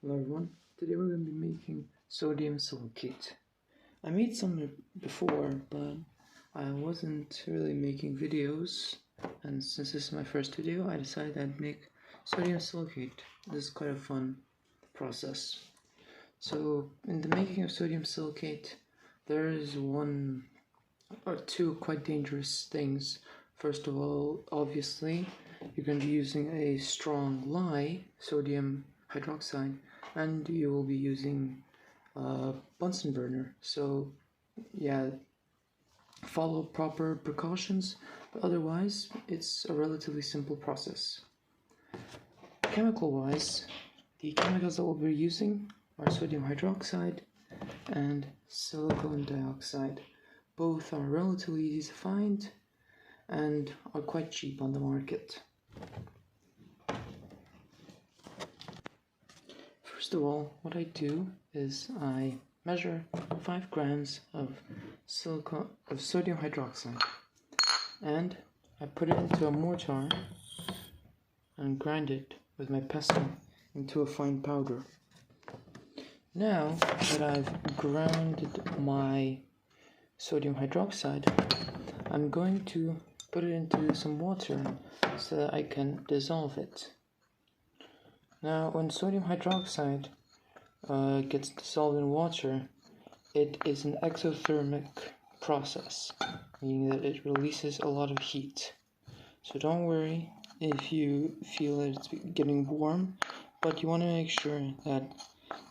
Hello everyone, today we're going to be making sodium silicate. I made some before, but I wasn't really making videos, and since this is my first video, I decided I'd make sodium silicate. This is quite a fun process. So in the making of sodium silicate, there is one or two quite dangerous things. First of all, obviously, you're going to be using a strong lye, sodium hydroxide, and you will be using a Bunsen burner. So yeah, follow proper precautions, but otherwise it's a relatively simple process. Chemical wise, the chemicals that we'll be using are sodium hydroxide and silicon dioxide. Both are relatively easy to find and are quite cheap on the market. First of all, what I do is I measure 5 grams of sodium hydroxide, and I put it into a mortar and grind it with my pestle into a fine powder. Now that I've grounded my sodium hydroxide, I'm going to put it into some water so that I can dissolve it. Now, when sodium hydroxide gets dissolved in water, it is an exothermic process, meaning that it releases a lot of heat. So don't worry if you feel that it's getting warm, but you want to make sure that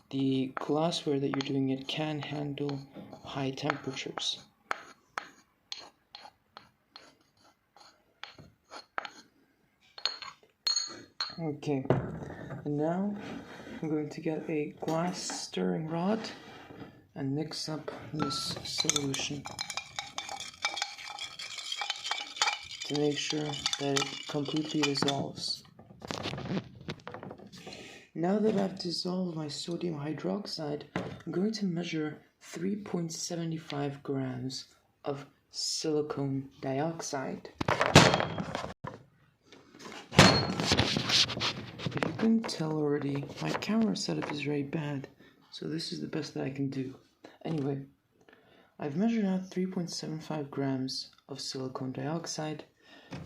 the glassware that you're doing it can handle high temperatures. Okay, and now I'm going to get a glass stirring rod and mix up this solution to make sure that it completely dissolves. Now that I've dissolved my sodium hydroxide, I'm going to measure 3.75 grams of silicon dioxide. If you couldn't tell already, my camera setup is very bad, so this is the best that I can do. Anyway, I've measured out 3.75 grams of silicon dioxide,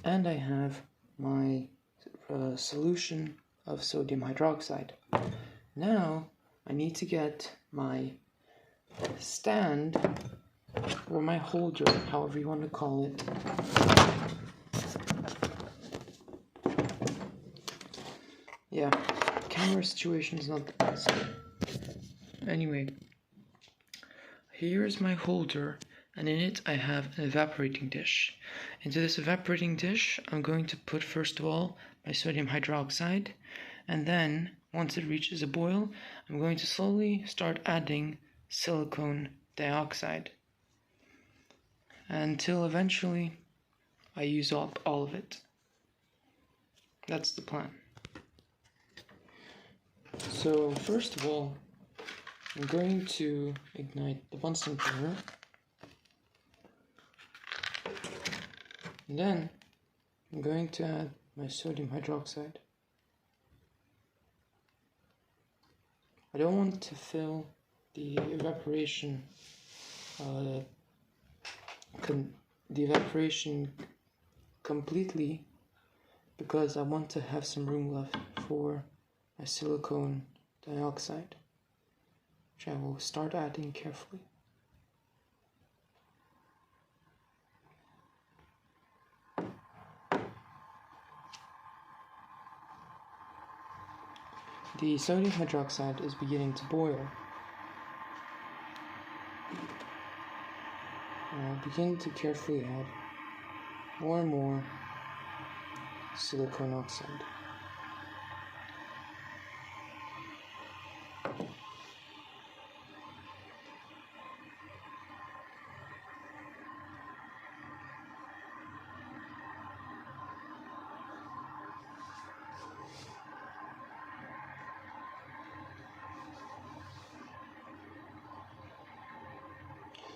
and I have my solution of sodium hydroxide. Now, I need to get my stand, or my holder, however you want to call it. Yeah, camera situation is not the best. Anyway, here's my holder, and in it I have an evaporating dish. Into this evaporating dish, I'm going to put first of all my sodium hydroxide, and then once it reaches a boil, I'm going to slowly start adding silicon dioxide until eventually I use up all of it. That's the plan. So first of all, I'm going to ignite the Bunsen burner, and then I'm going to add my sodium hydroxide. I don't want to fill the evaporation completely, because I want to have some room left for my silicon dioxide, which I will start adding carefully. The sodium hydroxide is beginning to boil. And I'll begin to carefully add more and more silicon oxide.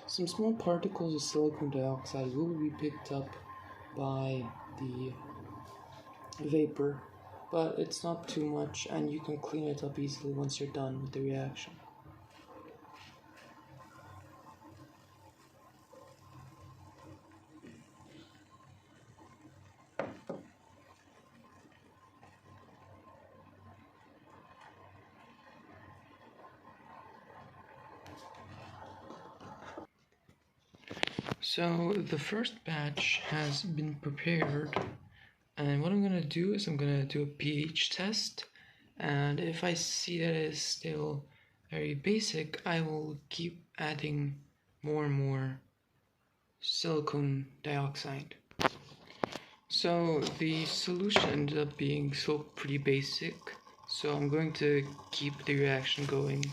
Some small particles of silicon dioxide will be picked up by the vapor, but it's not too much, and you can clean it up easily once you're done with the reaction. So the first batch has been prepared, and what I'm going to do is I'm going to do a pH test, and if I see that it is still very basic, I will keep adding more and more silicon dioxide. So the solution ended up being still pretty basic, so I'm going to keep the reaction going.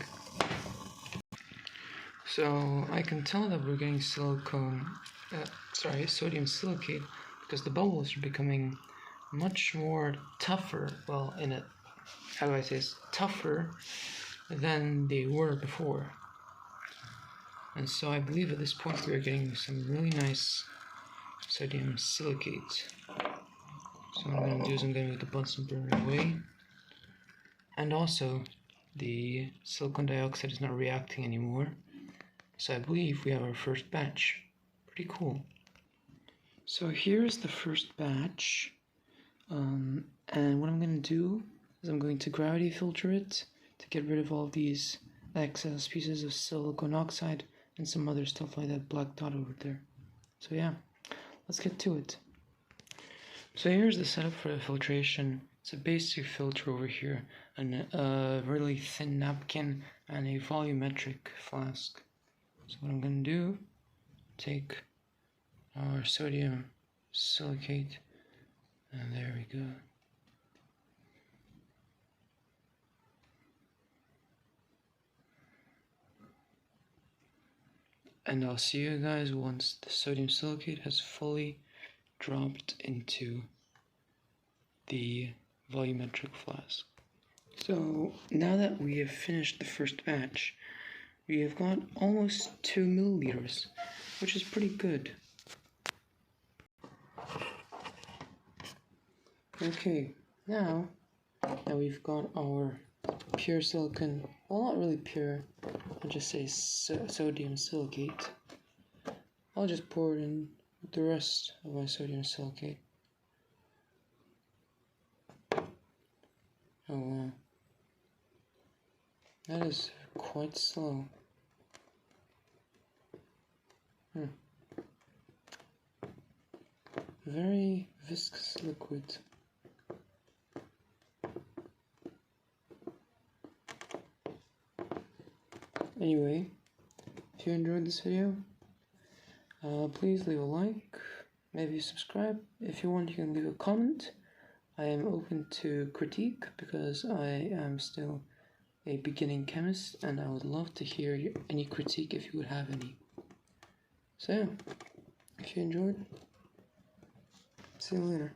So I can tell that we're getting sodium silicate, because the bubbles are becoming much more tougher, tougher than they were before. And so I believe at this point we are getting some really nice sodium silicate. So what I'm going to do is I'm going to make the Bunsen burner away. And also, the silicon dioxide is not reacting anymore. So I believe we have our first batch. Pretty cool. So here's the first batch. And what I'm going to do is I'm going to gravity filter it to get rid of all these excess pieces of silicon oxide and some other stuff like that black dot over there. So yeah, let's get to it. So here's the setup for the filtration. It's a basic filter over here, and a really thin napkin, and a volumetric flask. So what I'm going to do, take our sodium silicate, and there we go. And I'll see you guys once the sodium silicate has fully dropped into the volumetric flask. So now that we have finished the first batch, we have got almost 2 milliliters, which is pretty good. Okay, now that we've got our pure silicon, well, not really pure, I'll just say sodium silicate, I'll just pour it in with the rest of my sodium silicate. Oh wow, that is quite slow. Very viscous liquid. Anyway, if you enjoyed this video, please leave a like, maybe subscribe. If you want, you can leave a comment. I am open to critique because I am still a beginning chemist, and I would love to hear any critique if you would have any. So yeah, if you enjoyed, see you later.